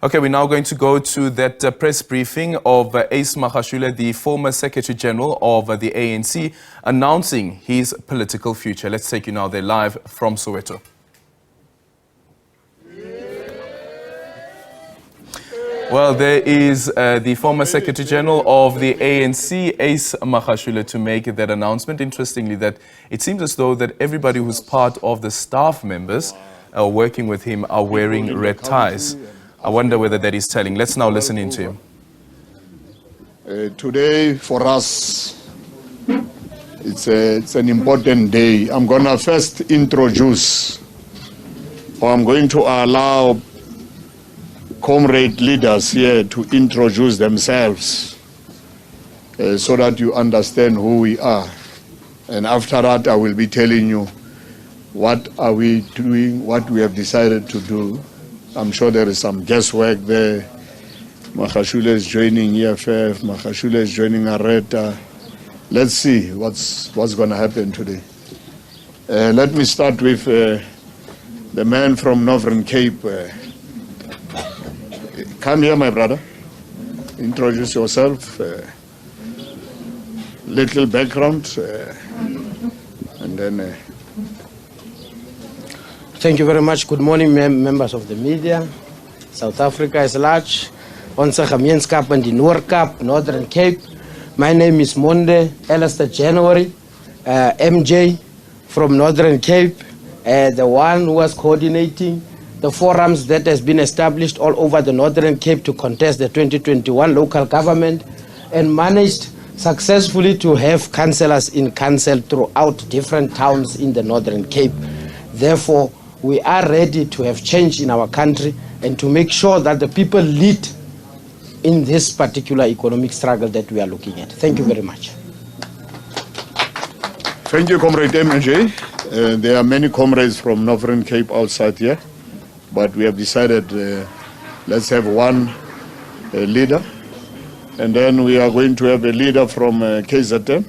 Okay, we're now going to go to that press briefing of Ace Magashule, the former Secretary General of the ANC, announcing his political future. Let's take you now there live from Soweto. Well, there is the former Secretary General of the ANC, Ace Magashule, to make that announcement. Interestingly, that it seems as though that everybody who's part of the staff members working with him are wearing red ties. I wonder whether that is telling. Let's now listen into him. Today, for us, it's an important day. I'm going to first introduce, or I'm going to allow comrade leaders here to introduce themselves so that you understand who we are. And after that, I will be telling you what are we doing, what we have decided to do. I'm sure there is some guesswork there. Magashule is joining EFF, Magashule is joining Areta. Let's see what's going to happen today. Let me start with the man from Northern Cape. Come here, my brother. Introduce yourself. Little background, and then. Thank you very much. Good morning, members of the media. South Africa is large. Onze gemeenskap in the Noordkap, Northern Cape. My name is Monde Alistair January, MJ from Northern Cape, the one who was coordinating the forums that has been established all over the Northern Cape to contest the 2021 local government and managed successfully to have councillors in council throughout different towns in the Northern Cape. Therefore, we are ready to have change in our country and to make sure that the people lead in this particular economic struggle that we are looking at. Thank you very much. Thank you, Comrade MJ. There are many comrades from Northern Cape outside here, but we have decided let's have one leader, and then we are going to have a leader from KZN.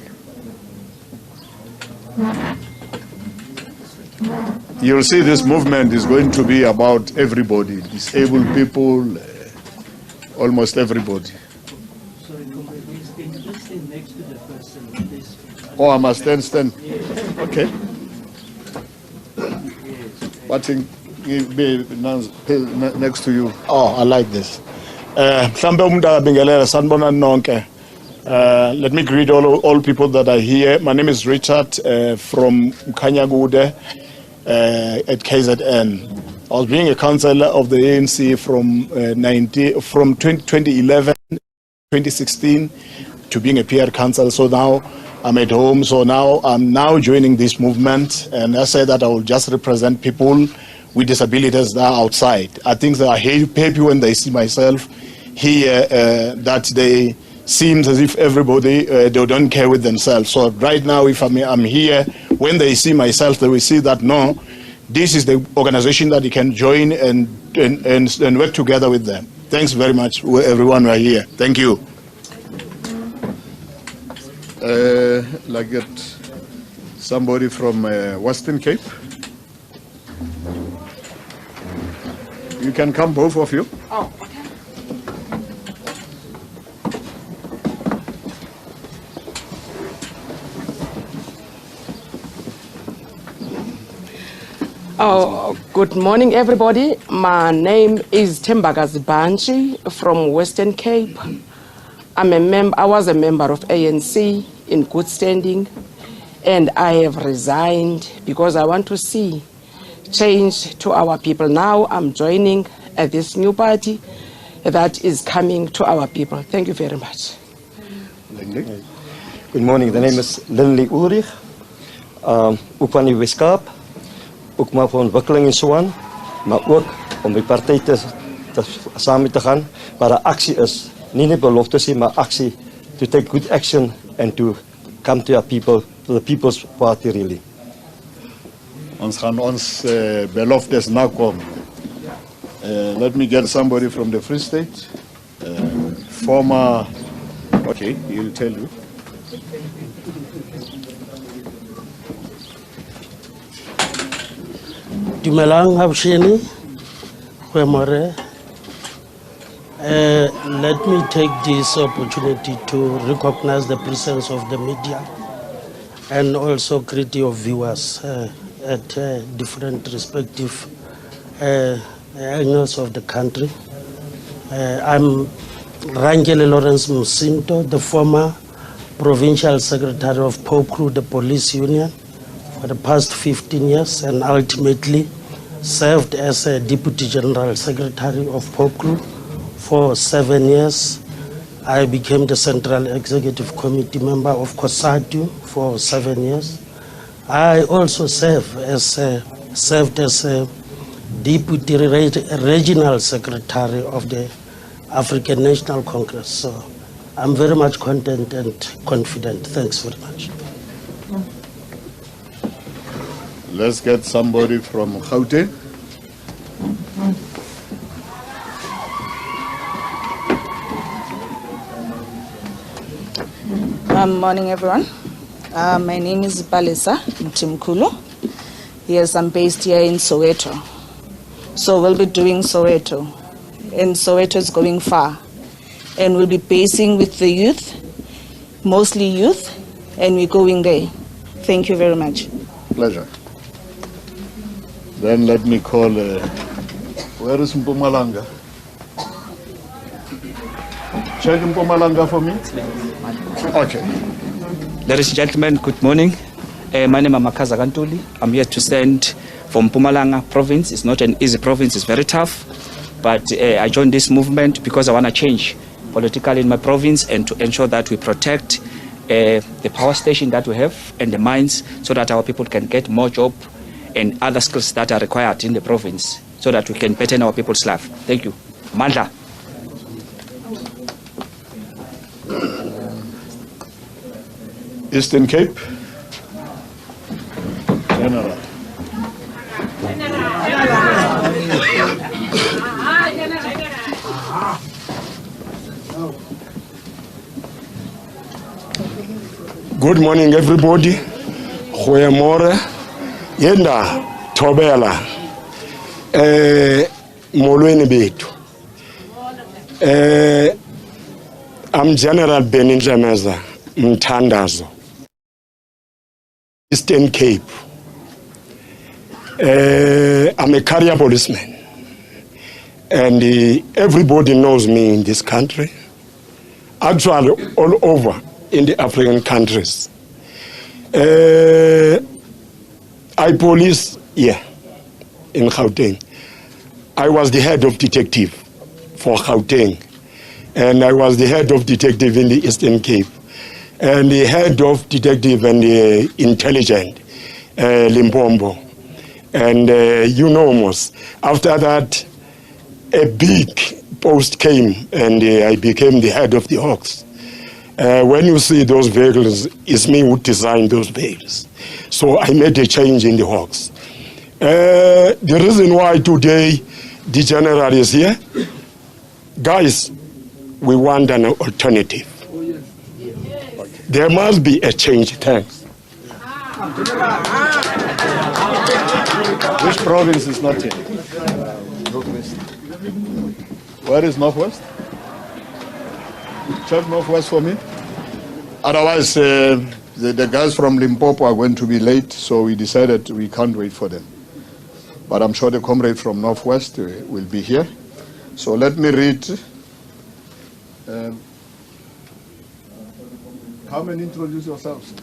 You'll see this movement is going to be about everybody, disabled people, almost everybody. Sorry, comrades, can you just stand next to the person? Oh, I must stand. Okay. But be next to you. Oh, I like this. Let me greet all people that are here. My name is Richard from Kanyagude at KZN. I was being a councillor of the ANC from 2011, 2016 to being a PR councillor. So now I'm at home. So now I'm joining this movement, and I say that I will just represent people with disabilities that are outside. I think they are happy when they see myself here, that they seems as if everybody they don't care with themselves. So right now, if I'm here, when they see myself, they will see that no, this is the organization that you can join and work together with them. Thanks very much, everyone who are here. Thank you. Like that, somebody from Western Cape. You can come, both of you. Oh, okay. Oh, good morning, everybody. My name is Tembagazi Banchi from Western Cape. I was a member of ANC in good standing, and I have resigned because I want to see change to our people. Now I'm joining this new party that is coming to our people. Thank you very much. Good morning. The name is Lindley Ulrich. Ook van die Weskaap. Ook maar voor ontwikkeling en so aan. Maar ook om die partij samen te gaan. Maar de actie is niet net beloftes, maar actie. To take good action and to come to our people, to the people's party really. Ons gaan ons beloftes nakomen. Let me get somebody from the Free State. Former, okay, he'll tell you. Dumelang Habsheni, Kwemore. Let me take this opportunity to recognize the presence of the media and also greet your viewers at different respective angles of the country. I'm Rangele Lawrence Musinto, the former Provincial Secretary of POCRU, the Police Union, for the past 15 years, and ultimately served as a Deputy General Secretary of POCRU for 7 years. I became the Central Executive Committee member of COSATU for 7 years. I also served as a Deputy Regional Secretary of the African National Congress. So I'm very much content and confident. Thanks very much. Let's get somebody from Gauteng. Morning, everyone. My name is Balisa Mtimkulu. Yes, I'm based here in Soweto. So we'll be doing Soweto. And Soweto is going far. And we'll be basing with the youth, mostly youth, and we're going there. Thank you very much. Pleasure. Then let me call, where is Mpumalanga? Check Mpumalanga for me. Okay. Ladies and gentlemen, good morning. My name is Makaza Kantuli. I'm here to stand from Mpumalanga province. It's not an easy province, it's very tough. But I joined this movement because I want to change politically in my province and to ensure that we protect the power station that we have and the mines so that our people can get more job and other skills that are required in the province so that we can better our people's life. Thank you. Mandla. Eastern Cape. General. Good morning, everybody. Goeiemorgen. Yenda Thobela. Molweni bethu. I'm General Benindlemeza Mthandazo. Eastern Cape. I'm a career policeman. And everybody knows me in this country. Actually, all over in the African countries. I police here in Gauteng. I was the head of detective for Gauteng. And I was the head of detective in the Eastern Cape. And the head of detective and the intelligent, Limpopo. And you know most. After that, a big post came and I became the head of the Hawks. When you see those vehicles, it's me who designed those vehicles. So I made a change in the Hawks. The reason why today the general is here, guys, we want an alternative. There must be a change. Thanks. Which province is not here? Northwest. Where is Northwest? Check Northwest for me. Otherwise, the guys from Limpopo are going to be late, so we decided we can't wait for them. But I'm sure the comrade from Northwest will be here. So let me read. Come and introduce yourselves.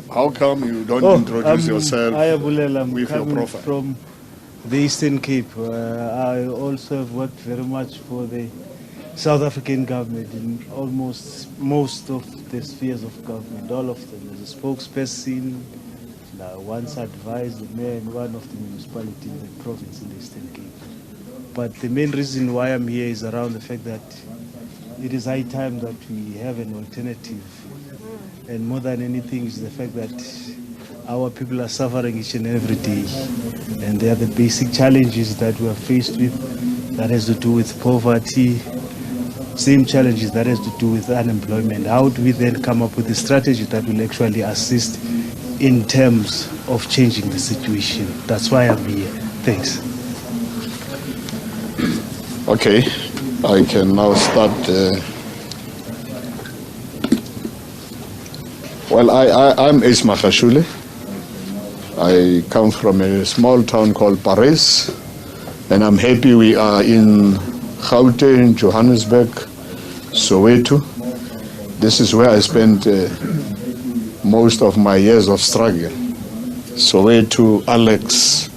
How come you don't introduce yourself I'm with your coming profile? From the Eastern Cape. I also have worked very much for the South African government in almost most of the spheres of government, all of them. As a spokesperson, once advised the mayor in one of the municipalities in the province in the Eastern Cape. But the main reason why I'm here is around the fact that it is high time that we have an alternative. And more than anything is the fact that our people are suffering each and every day. And they are the basic challenges that we are faced with that has to do with poverty, same challenges that has to do with unemployment. How do we then come up with a strategy that will actually assist in terms of changing the situation? That's why I'm here. Thanks. Okay, I can now start. Well, I'm Ace Magashule. I come from a small town called Paris, and I'm happy we are in Gauteng, Johannesburg, Soweto. This is where I spent most of my years of struggle. Soweto, Alex.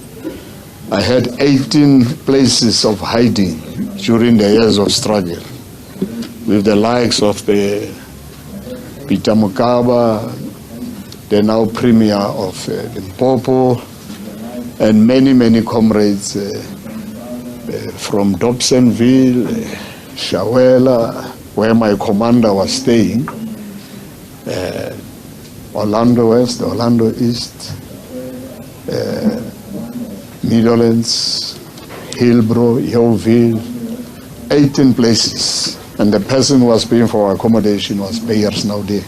I had 18 places of hiding during the years of struggle, with the likes of the Peter Mokaba, the now Premier of Limpopo, and many, many comrades from Dobsonville, Shawela, where my commander was staying, Orlando West, Orlando East, Meadowlands, Hillbrow, Yeoville, 18 places. And the person who was paying for accommodation was Bayers now there.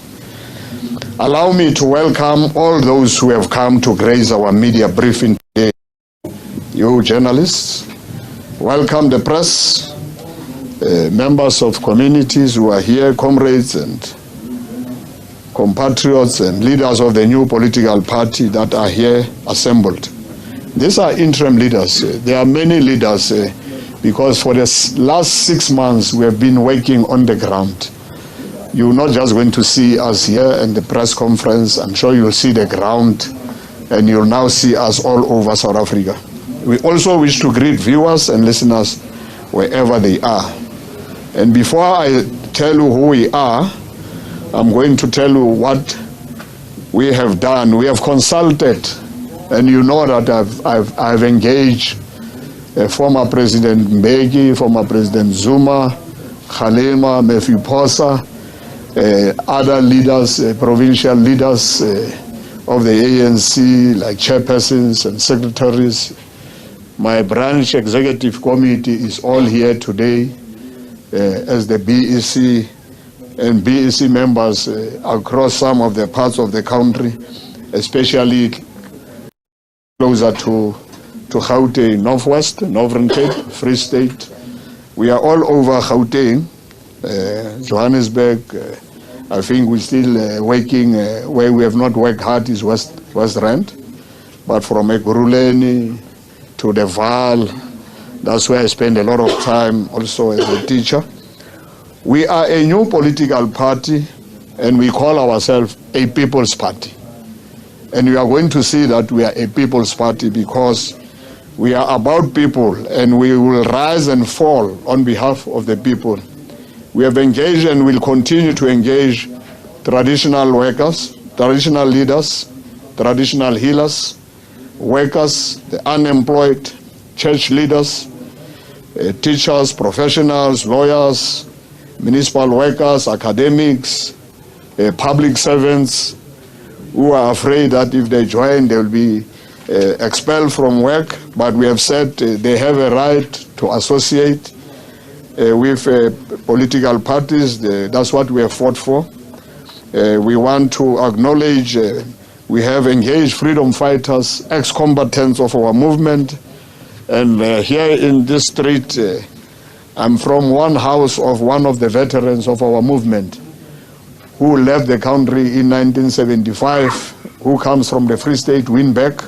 Allow me to welcome all those who have come to grace our media briefing today. You journalists, welcome the press, members of communities who are here, comrades and compatriots and leaders of the new political party that are here assembled. These are interim leaders. There are many leaders because for the last 6 months we have been working on the ground. You're not just going to see us here in the press conference. I'm sure you'll see the ground and you'll now see us all over South Africa. We also wish to greet viewers and listeners wherever they are. And before I tell you who we are, I'm going to tell you what we have done. We have consulted, and you know that I've engaged former President Mbeki, former President Zuma, Kgalema, Mephiposa, other leaders, provincial leaders of the ANC, like chairpersons and secretaries. My branch executive committee is all here today as the BEC and BEC members across some of the parts of the country, especially closer to Gauteng, Northwest, Northern Cape, Free State. We are all over Gauteng, Johannesburg. I think we're still working where we have not worked hard is West Rand, but from Ekurhuleni to the Vaal, that's where I spend a lot of time also as a teacher. We are a new political party and we call ourselves a people's party. And we are going to see that we are a people's party because we are about people and we will rise and fall on behalf of the people. We have engaged and will continue to engage traditional workers, traditional leaders, traditional healers, workers, the unemployed, church leaders, teachers, professionals, lawyers, municipal workers, academics, public servants who are afraid that if they join, they will be expelled from work. But we have said they have a right to associate with political parties. That's what we have fought for. We want to acknowledge we have engaged freedom fighters, ex-combatants of our movement. And here in this street, I'm from one house of one of the veterans of our movement who left the country in 1975, who comes from the Free State, Winbeck.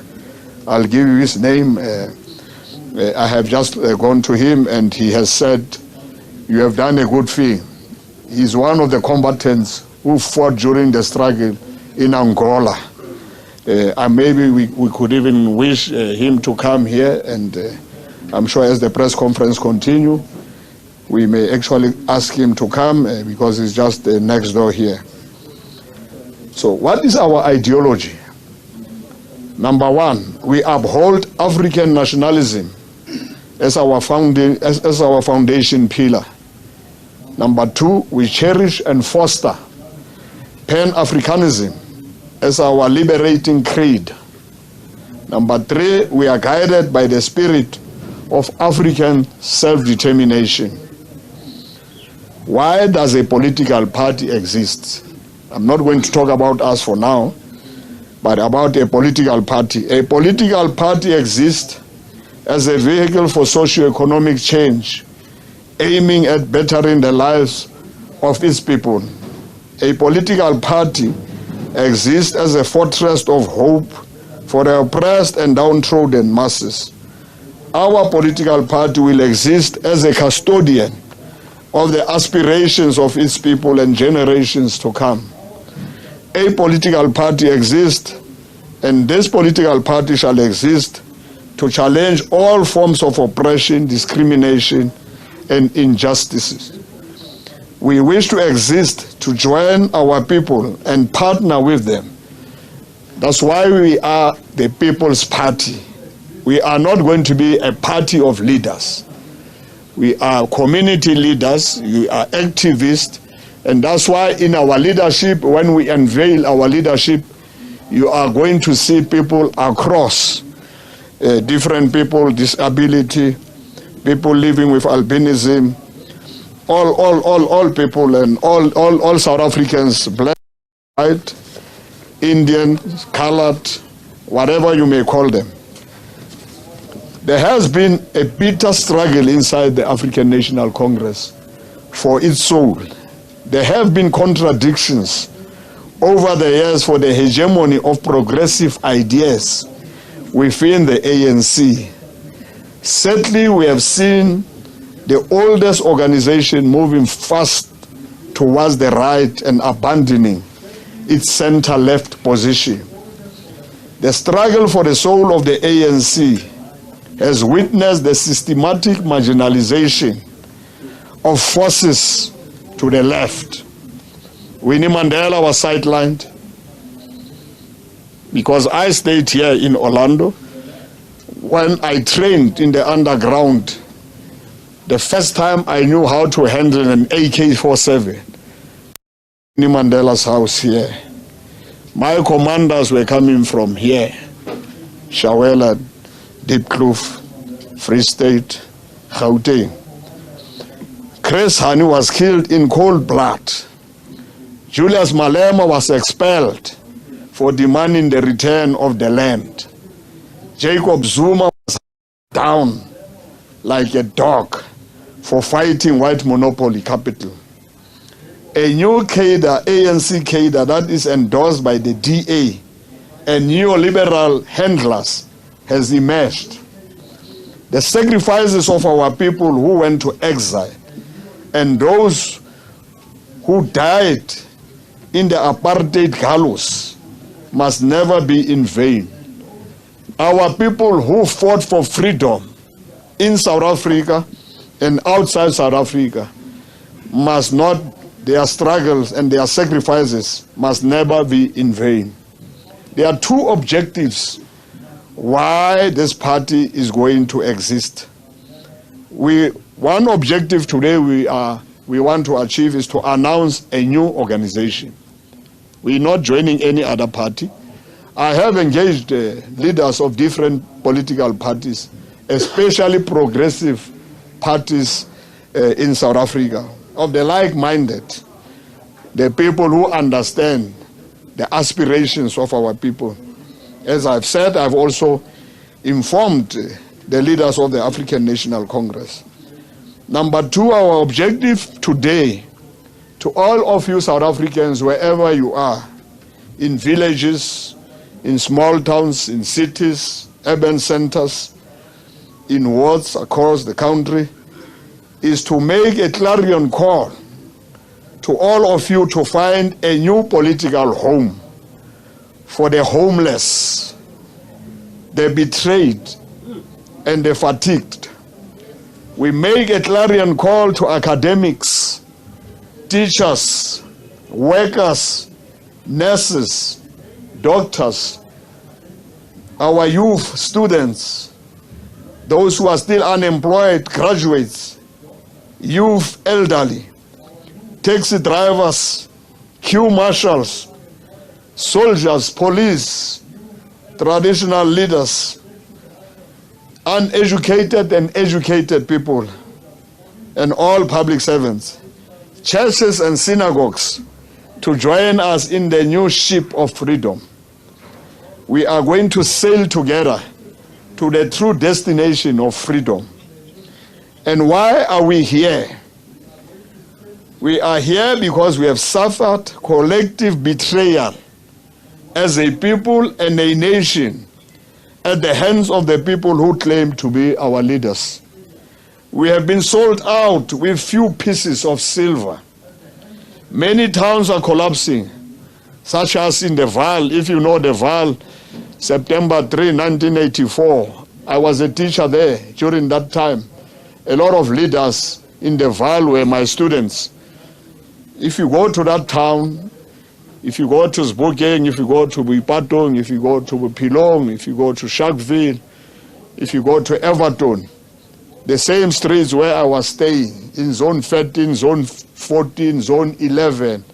I'll give you his name. I have just gone to him and he has said, you have done a good thing. He's one of the combatants who fought during the struggle in Angola. And maybe we could even wish him to come here, and I'm sure as the press conference continue, we may actually ask him to come because he's just next door here. So what is our ideology? Number one, we uphold African nationalism as our foundation pillar. Number two, we cherish and foster Pan-Africanism as our liberating creed. Number three, we are guided by the spirit of African self-determination. Why does a political party exist? I'm not going to talk about us for now, but about a political party. A political party exists as a vehicle for socio-economic change aiming at bettering the lives of its people. A political party exists as a fortress of hope for the oppressed and downtrodden masses. Our political party will exist as a custodian of the aspirations of its people and generations to come. A political party exists, and this political party shall exist to challenge all forms of oppression, discrimination, and injustices. We wish to exist to join our people and partner with them. That's why we are the People's Party. We are not going to be a party of leaders. We are community leaders, we are activists, and that's why in our leadership, when we unveil our leadership, you are going to see people across, different people, disability, people living with albinism, all people and all South Africans, black, white, Indian, colored, whatever you may call them. There has been a bitter struggle inside the African National Congress for its soul. There have been contradictions over the years for the hegemony of progressive ideas within the ANC. Sadly, we have seen the oldest organization moving fast towards the right and abandoning its center-left position. The struggle for the soul of the ANC has witnessed the systematic marginalization of forces to the left. Winnie Mandela was sidelined because I stayed here in Orlando. When I trained in the underground, the first time I knew how to handle an AK-47, Winnie Mandela's house here. My commanders were coming from here, Shawela, Diepkloof, Free State, Gauteng. Chris Hani was killed in cold blood. Julius Malema was expelled for demanding the return of the land. Jacob Zuma was down like a dog for fighting white monopoly capital. A new cadre, ANC cadre that is endorsed by the DA and neoliberal handlers has emerged. The sacrifices of our people who went to exile and those who died in the apartheid gallows must never be in vain. Our people who fought for freedom in South Africa and outside South Africa must not, their struggles and their sacrifices must never be in vain. There are two objectives why this party is going to exist. One objective today we want to achieve is to announce a new organization. We're not joining any other party. I have engaged leaders of different political parties, especially progressive parties in South Africa, of the like-minded, the people who understand the aspirations of our people. As I've said, I've also informed the leaders of the African National Congress. Number two, our objective today, to all of you South Africans, wherever you are, in villages, in small towns, in cities, urban centers, in wards across the country, is to make a clarion call to all of you to find a new political home for the homeless, the betrayed, and the fatigued. We make a clarion call to academics, teachers, workers, nurses, doctors, our youth, students, those who are still unemployed, graduates, youth, elderly, taxi drivers, queue marshals, soldiers, police, traditional leaders, uneducated and educated people, and all public servants, churches and synagogues, to join us in the new ship of freedom. We are going to sail together to the true destination of freedom. And why are we here? We are here because we have suffered collective betrayal as a people and a nation at the hands of the people who claim to be our leaders. We have been sold out with few pieces of silver. Many towns are collapsing, such as in the Vaal. If you know the Vaal, September 3, 1984, I was a teacher there during that time. A lot of leaders in the Vaal were my students. If you go to that town, if you go to Sebokeng, if you go to Boipatong, if you go to Bophelong, if you go to Sharpeville, if you go to Everton, the same streets where I was staying, in Zone 13, Zone 14, Zone 11,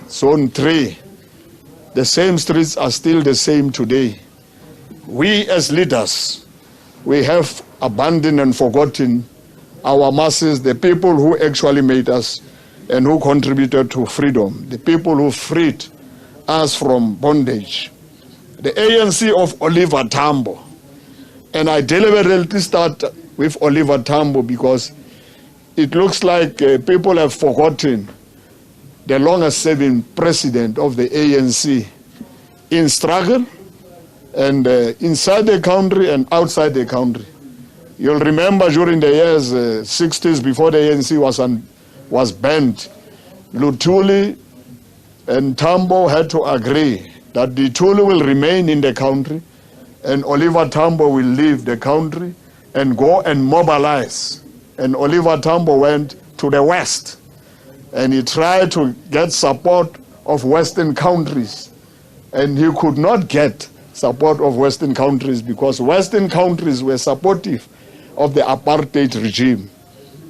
Zone 3, the same streets are still the same today. We as leaders, we have abandoned and forgotten our masses, the people who actually made us and who contributed to freedom, the people who freed us from bondage. The ANC of Oliver Tambo. And I deliberately start with Oliver Tambo because it looks like people have forgotten the longest serving president of the ANC in struggle and inside the country and outside the country. You'll remember during the years 60s, before the ANC was banned, Luthuli and Tambo had to agree that Luthuli will remain in the country and Oliver Tambo will leave the country and go and mobilize. And Oliver Tambo went to the West and he tried to get support of Western countries. And he could not get support of Western countries because Western countries were supportive of the apartheid regime.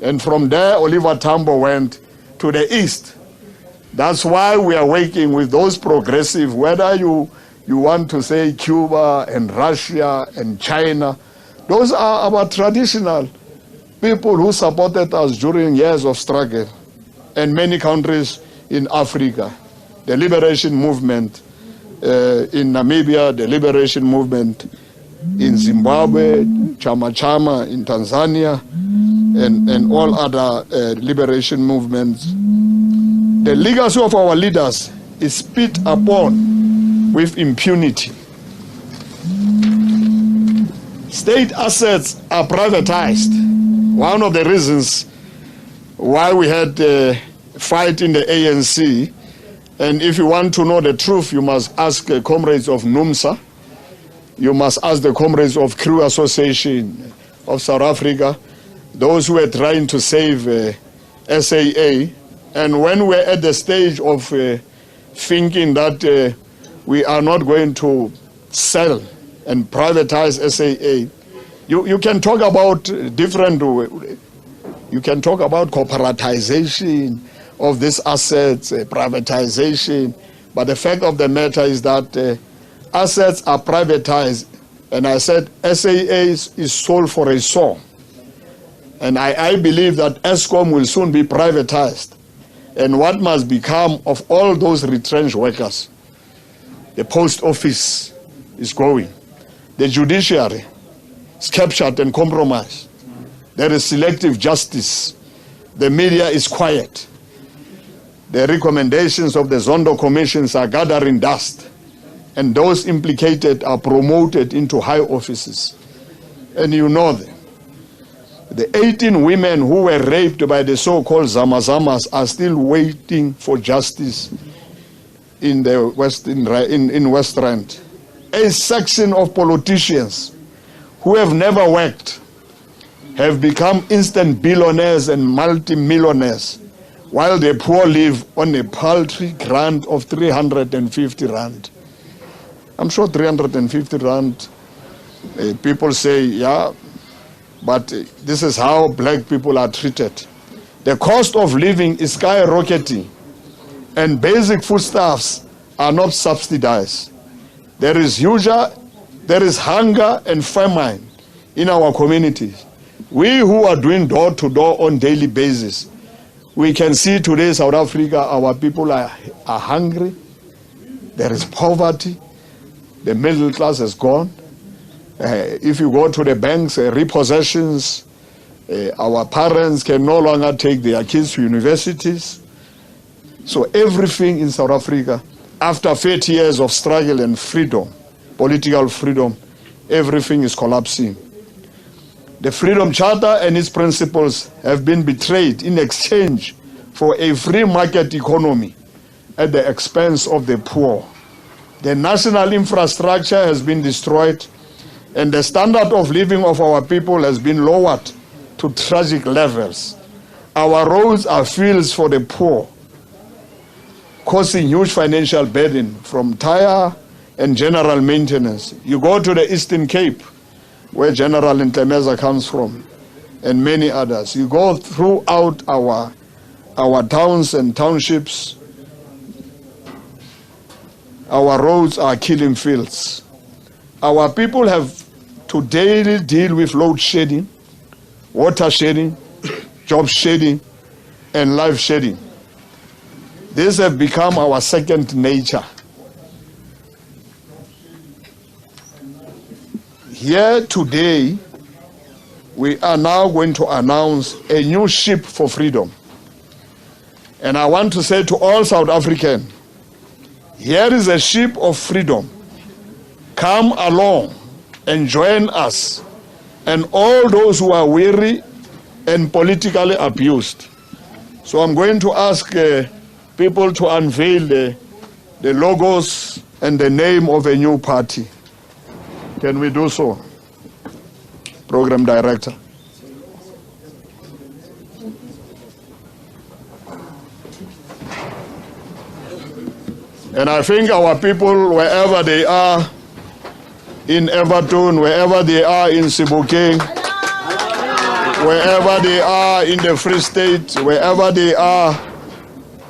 And from there, Oliver Tambo went to the East. That's why we are working with those progressive, whether you want to say Cuba and Russia and China, those are our traditional people who supported us during years of struggle. And many countries in Africa, the liberation movement in Namibia, the liberation movement in Zimbabwe, Chama Chama in Tanzania, and all other liberation movements. The legacy of our leaders is spit upon with impunity. State assets are privatized. One of the reasons why we had a fight in the ANC, and if you want to know the truth, you must ask comrades of NUMSA, you must ask the comrades of Crew Association of South Africa, those who were trying to save SAA. And when we're at the stage of thinking that we are not going to sell and privatize SAA, you can talk about different, you can talk about corporatization of these assets, privatization, but the fact of the matter is that assets are privatized, and I said SAA is sold for a song. And I believe that ESCOM will soon be privatized. And what must become of all those retrenched workers? The post office is going. The judiciary is captured and compromised. There is selective justice. The media is quiet. The recommendations of the Zondo commissions are gathering dust. And those implicated are promoted into high offices. And you know them. The 18 women who were raped by the so-called Zamazamas are still waiting for justice in the West Rand. A section of politicians who have never worked have become instant billionaires and multi-millionaires, while the poor live on a paltry grant of 350 rand. I'm sure 350 rand, people say, yeah, but this is how black people are treated. The cost of living is skyrocketing, and basic foodstuffs are not subsidized. There is hunger and famine in our communities. We who are doing door-to-door on daily basis, we can see today South Africa, our people are hungry. There is poverty. The middle class has gone. If you go to the banks, repossessions, Our parents can no longer take their kids to universities. So everything in South Africa, after 30 years of struggle and freedom, political freedom, everything is collapsing. The Freedom Charter and its principles have been betrayed in exchange for a free market economy at the expense of the poor. The national infrastructure has been destroyed, and the standard of living of our people has been lowered to tragic levels. Our roads are fields for the poor, causing huge financial burden from tire and general maintenance. You go to the Eastern Cape, where General Ntemeza comes from, and many others. You go throughout our towns and townships, our roads are killing fields. Our people have to daily deal with load shedding, water shedding, job shedding, and life shedding. These have become our second nature. Here today, we are now going to announce a new ship for freedom. And I want to say to all South Africans, here is a ship of freedom. Come along and join us and all those who are weary and politically abused. So I'm going to ask people to unveil the logos and the name of a new party. Can we do so? Program Director. And I think our people, wherever they are, in Everton, wherever they are in Sebokeng, wherever they are in the Free State, wherever they are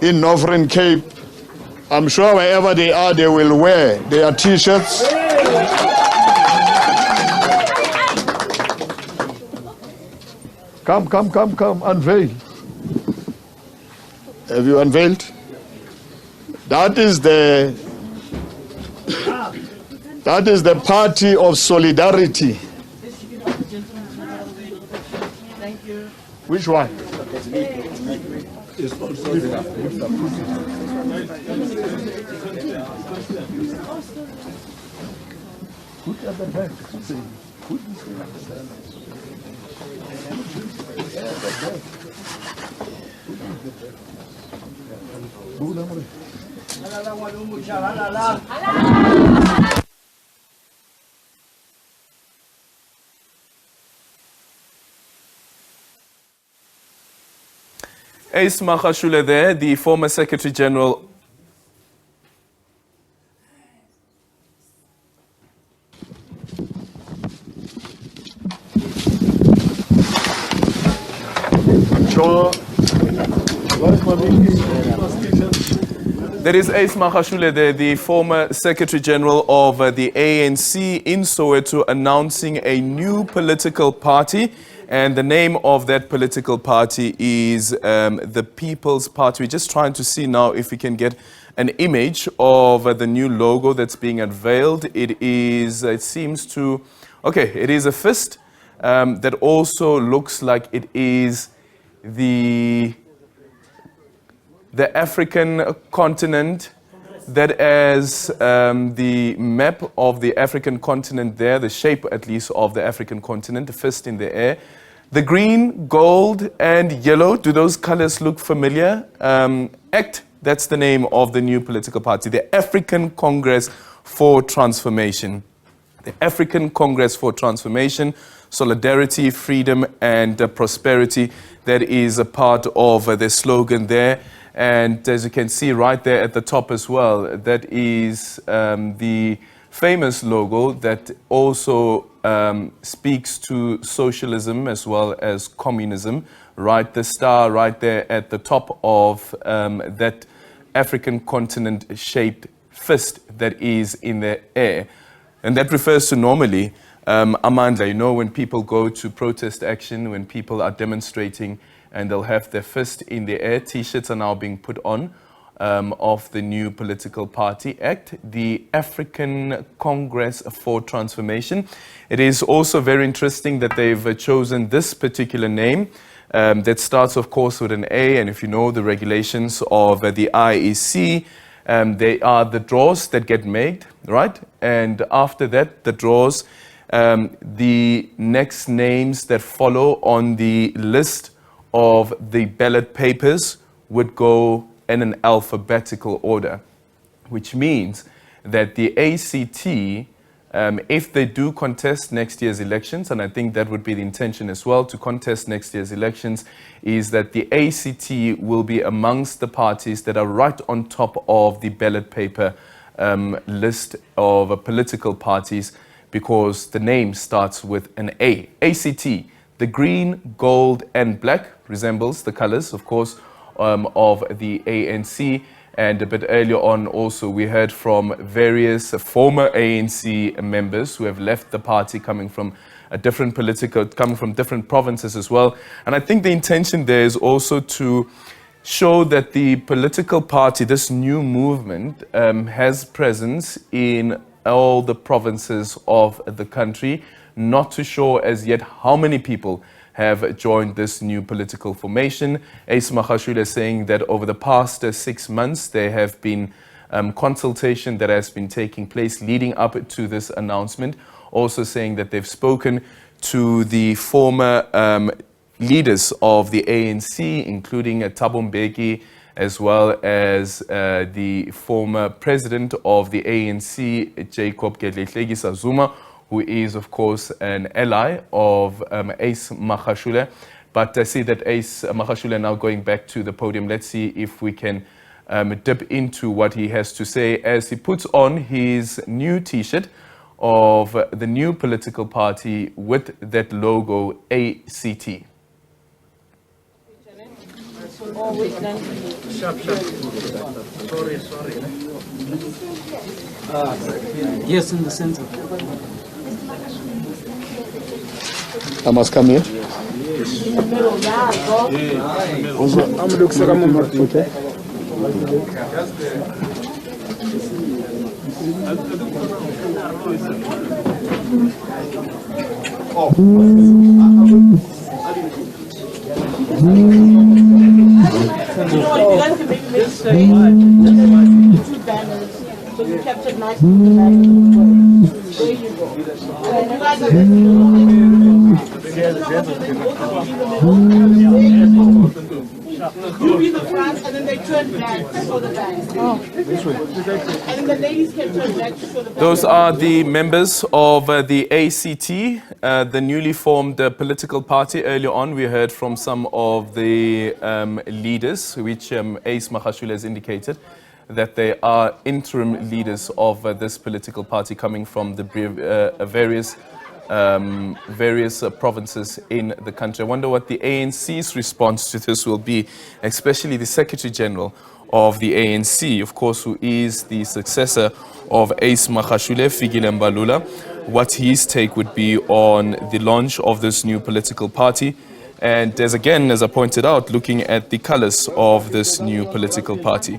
in Northern Cape, I'm sure wherever they are, they will wear their T-shirts. Come, unveil. Have you unveiled? That is the party of solidarity. Thank you. Which one? Put at the back. Put this one at the back. Ace Magashule there, the former Secretary General. There is Ace Magashule there, the former Secretary General of the ANC in Soweto, announcing a new political party. And the name of that political party is the People's Party. We're just trying to see now if we can get an image of the new logo that's being unveiled. It is a fist that also looks like it is the African continent. That as the map of the African continent there, the shape at least of the African continent, the fist in the air. The green, gold, and yellow, do those colors look familiar? ACT, that's the name of the new political party, the African Congress for Transformation. The African Congress for Transformation, Solidarity, Freedom, and Prosperity. That is a part of the slogan there. And as you can see right there at the top as well, that is the famous logo that also speaks to socialism as well as communism. Right, the star right there at the top of that African continent-shaped fist that is in the air. And that refers to normally, Amandla, you know, when people go to protest action, when people are demonstrating and they'll have their fist in the air, T-shirts are now being put on. of the new Political Party Act, the African Congress for Transformation. It is also very interesting that they've chosen this particular name that starts, of course, with an A, and if you know the regulations of the IEC, they are the draws that get made, right? And after that, the draws, the next names that follow on the list of the ballot papers would go in an alphabetical order, which means that the ACT, if they do contest next year's elections, and I think that would be the intention as well, to contest next year's elections, is that the ACT will be amongst the parties that are right on top of the ballot paper list of political parties, because the name starts with an A. ACT, the green, gold, and black, resembles the colors, of course, of the ANC. And a bit earlier on also we heard from various former ANC members who have left the party, coming from different provinces as well. And I think the intention there is also to show that the political party, this new movement, has presence in all the provinces of the country. Not too sure as yet how many people have joined this new political formation. Ace Magashule saying that over the past 6 months, there have been consultation that has been taking place leading up to this announcement. Also saying that they've spoken to the former leaders of the ANC, including Thabo Mbeki, as well as the former president of the ANC, Jacob Gedleyihlekisa Zuma, who is, of course, an ally of Ace Magashule. But I see that Ace Magashule now going back to the podium. Let's see if we can dip into what he has to say as he puts on his new T-shirt of the new political party with that logo, ACT. Yes, in the center. I must come here. You guys can maybe make two banners, so you capture nice from the back. There you go. And you guys are you be the front, and then they turn back to show the back. This way. And then the ladies can turn back to show the back. Those are the members of the ACT, the newly formed political party. Earlier on, we heard from some of the leaders, which Ace Magashule has indicated that they are interim leaders of this political party, coming from the various provinces in the country. I wonder what the ANC's response to this will be, especially the Secretary General of the ANC, of course, who is the successor of Ace Magashule, Fikile Mbalula, what his take would be on the launch of this new political party. And as I pointed out, looking at the colors of this new political party.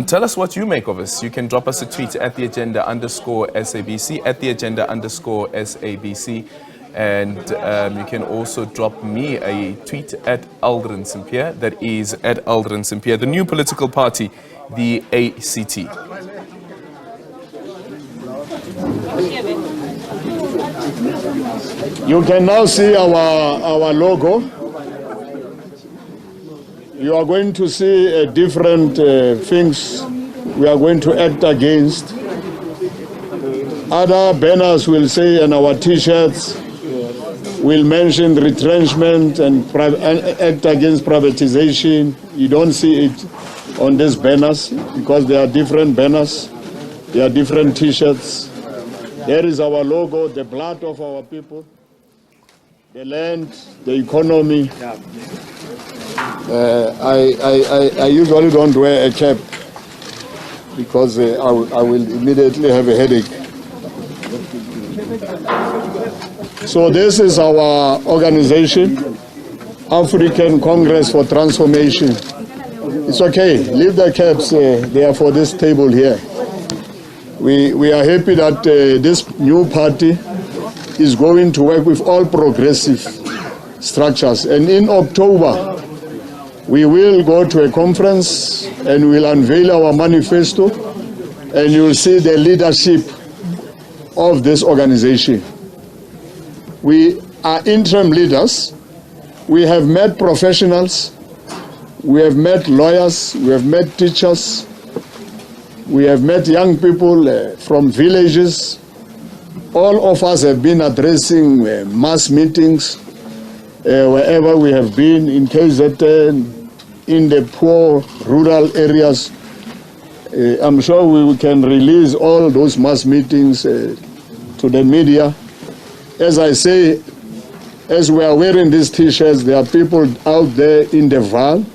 Tell us what you make of this. You can drop us a tweet at the agenda_SABC, at the agenda_SABC. And you can also drop me a tweet at Aldrin St-Pierre. That is at Aldrin St-Pierre. The new political party, the ACT. You can now see our logo. You are going to see different things we are going to act against. Other banners will say, and our T-shirts will mention retrenchment and act against privatization. You don't see it on these banners because there are different banners. There are different T-shirts. There is our logo, the blood of our people, the land, the economy. I usually don't wear a cap because I will immediately have a headache. So this is our organization, African Congress for Transformation. It's okay. Leave the caps. They are for this table here. We are happy that this new party is going to work with all progressive structures. And in October, we will go to a conference and we'll unveil our manifesto, and you'll see the leadership of this organization. We are interim leaders. We have met professionals. We have met lawyers. We have met teachers. We have met young people from villages. All of us have been addressing mass meetings wherever we have been, in KZN, in the poor rural areas. I'm sure we can release all those mass meetings to the media. As I say, as we are wearing these T-shirts, there are people out there in the Val.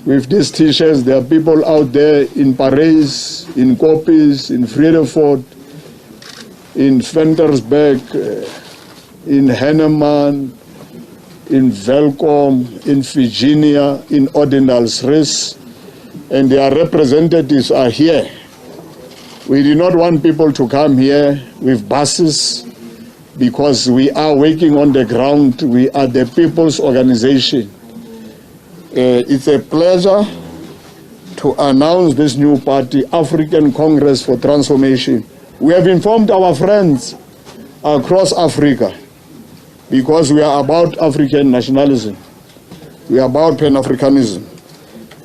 With these T-shirts, there are people out there in Paris, in Kopis, in Vredefort, in Ventersburg, in Henneman, in Velkom, in Virginia, in Ordinals-Ris, and their representatives are here. We do not want people to come here with buses because we are working on the ground. We are the people's organization. It's a pleasure to announce this new party, African Congress for Transformation. We have informed our friends across Africa because we are about African nationalism. We are about Pan-Africanism.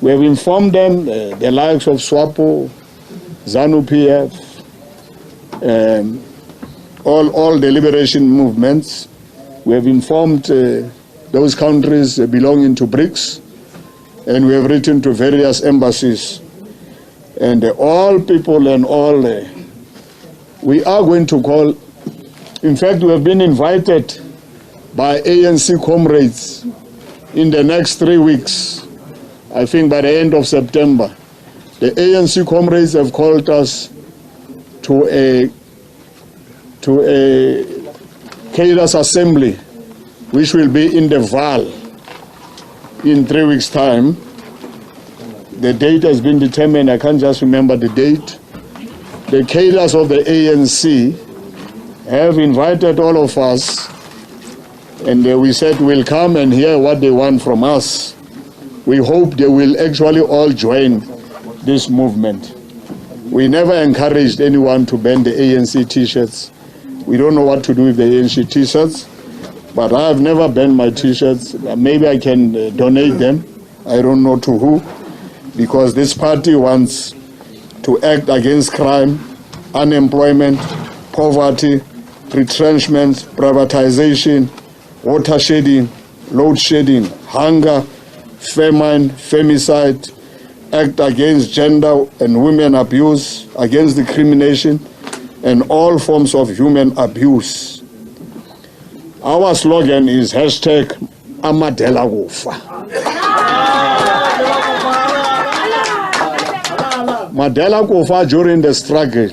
We have informed them, the likes of SWAPO, ZANU-PF, all the liberation movements. We have informed those countries belonging to BRICS, and we have written to various embassies. And all people and all, we are going to call, in fact, we have been invited by ANC comrades in the next 3 weeks, I think by the end of September. The ANC comrades have called us to a cadres assembly, which will be in the Val in 3 weeks' time. The date has been determined. I can't just remember the date. The cadres of the ANC have invited all of us, and we said we'll come and hear what they want from us. We hope they will actually all join this movement. We never encouraged anyone to ban the ANC T-shirts. We don't know what to do with the ANC T-shirts, but I have never banned my T-shirts. Maybe I can donate them. I don't know to who, because this party wants to act against crime, unemployment, poverty, retrenchment, privatization, water shedding, load shedding, hunger, famine, femicide, act against gender and women abuse, against discrimination, and all forms of human abuse. Our slogan is hashtag Amadela Kufa. Madela Kufa during the struggle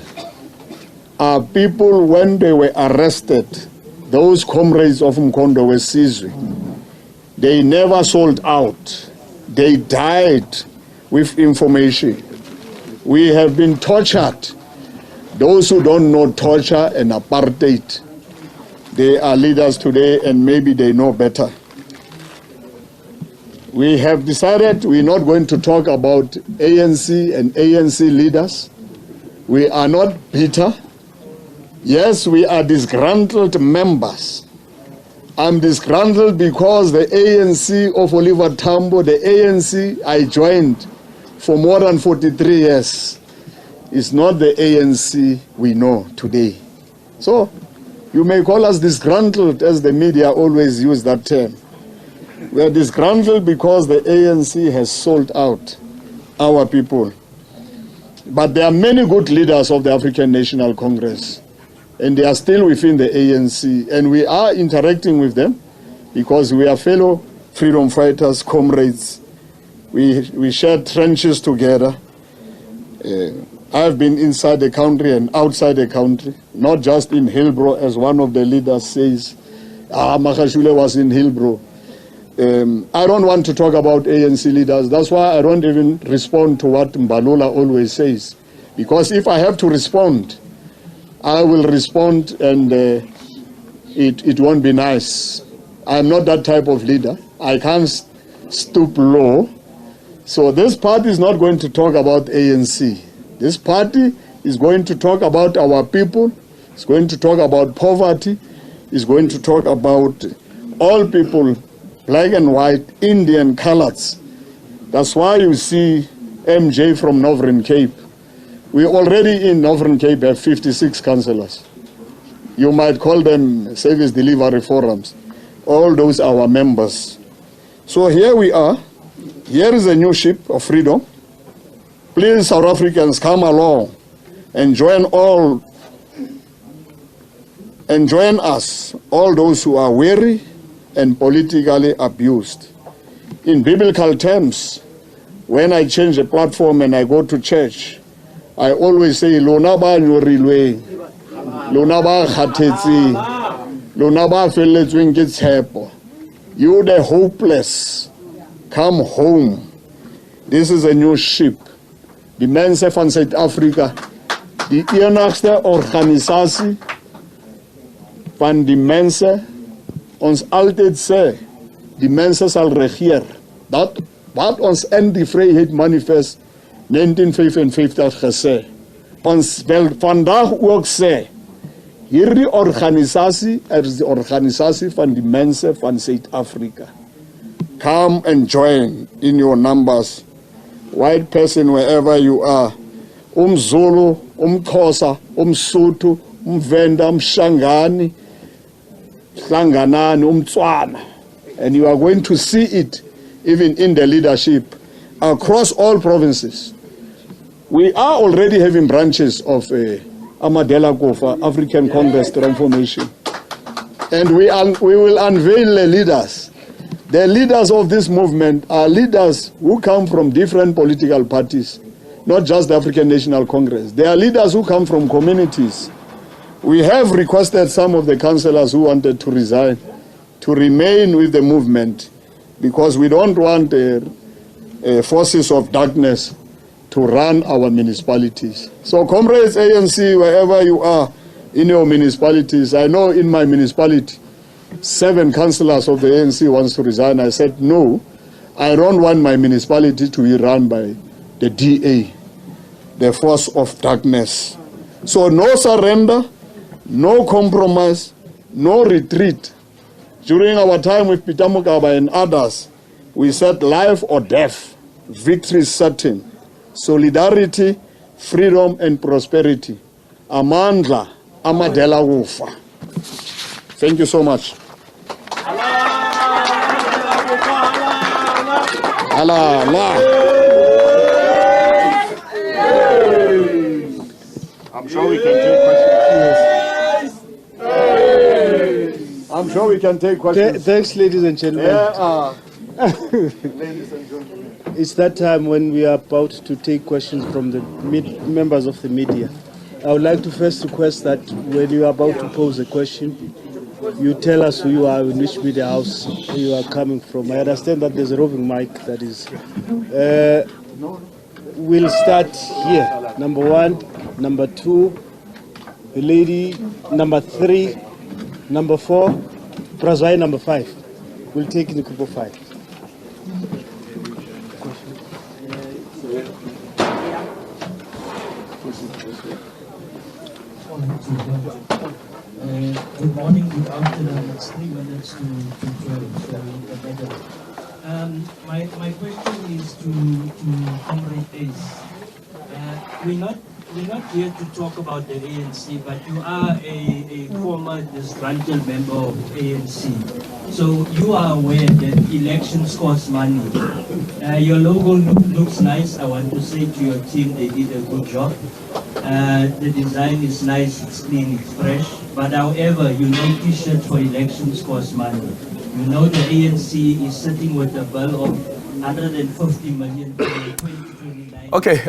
are people, when they were arrested, those comrades of Mkondo were seized. They never sold out. They died with information. We have been tortured. Those who don't know torture and apartheid, they are leaders today and maybe they know better. We have decided we're not going to talk about ANC and ANC leaders. We are not bitter. Yes, we are disgruntled members. I'm disgruntled because the ANC of Oliver Tambo, the ANC I joined for more than 43 years, is not the ANC we know today. So, you may call us disgruntled, as the media always use that term. We are disgruntled because the ANC has sold out our people. But there are many good leaders of the African National Congress, and they are still within the ANC, and we are interacting with them because we are fellow freedom fighters, comrades. We share trenches together. I've been inside the country and outside the country, not just in Hillbrow, as one of the leaders says. Magashule was in Hillbrow. I don't want to talk about ANC leaders. That's why I don't even respond to what Mbalula always says. Because if I have to respond, I will respond and it won't be nice. I'm not that type of leader. I can't stoop low. So this party is not going to talk about ANC. This party is going to talk about our people. It's going to talk about poverty. It's going to talk about all people, black and white, Indian, coloreds. That's why you see MJ from Northern Cape. We already in Northern Cape have 56 councillors. You might call them service delivery forums. All those are our members. So here we are. Here is a new ship of freedom. Please, South Africans, come along and join us, all those who are weary and politically abused. In biblical terms, when I change the platform and I go to church, I always say, Lona ba nyorilwe, Lona ba khathetse, Lona ba felletsweng ke tshepo. You the hopeless, come home. This is a new ship. Die mense van Suid-Afrika, die enigste organisasie van die mense, ons altyd sê, die mense sal regeer. Dat wat ons in die Vryheid Manifest 1955 gesê. Ons wil vandag ook sê, hierdie organisasie is die organisasie van die mense van Suid-Afrika. Come and join in your numbers. White person, wherever you are. Zulu, Xhosa, Sotho, Venda, Shangani, Hlanganani, Tswana. And you are going to see it even in the leadership across all provinces. We are already having branches of Amadela Kofa, African Congress Transformation. And we will unveil the leaders. The leaders of this movement are leaders who come from different political parties, not just the African National Congress. They are leaders who come from communities. We have requested some of the councillors who wanted to resign to remain with the movement because we don't want forces of darkness to run our municipalities. So comrades ANC, wherever you are in your municipalities, I know in my municipality, 7 councillors of the ANC wants to resign. I said, no, I don't want my municipality to be run by the DA, the force of darkness. So no surrender, no compromise, no retreat. During our time with Peter Mokaba and others, we said life or death, victory is certain. Solidarity, freedom and prosperity. Amandla, Amadela Ufa. Thank you so much. I'm sure we can take questions. I'm sure we can take questions. Thanks, ladies and gentlemen. Ladies and gentlemen. It's that time when we are about to take questions from the members of the media. I would like to first request that when you are about to pose a question, you tell us who you are, in which media house you are coming from. I understand that there's a roving mic that is. We'll start here. Number 1, number 2, the lady, number 3, number 4, Prazai, number 5. We'll take in the group of 5. Good morning, good afternoon. It's 3 minutes to 12, so my question is to Comrade Ace. We're not here to talk about the ANC, but you are a former disgruntled member of ANC. So you are aware that elections cost money. Your logo looks nice. I want to say to your team they did a good job. The design is nice, it's clean, it's fresh. But however, you know t-shirts for elections cost money. You know the ANC is sitting with a bill of 150 million for the 2029 Okay,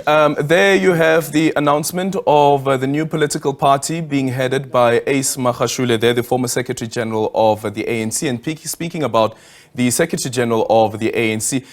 there you have the announcement of the new political party being headed by Ace Magashule. They're the former Secretary General of the ANC, and speaking about the Secretary General of the ANC.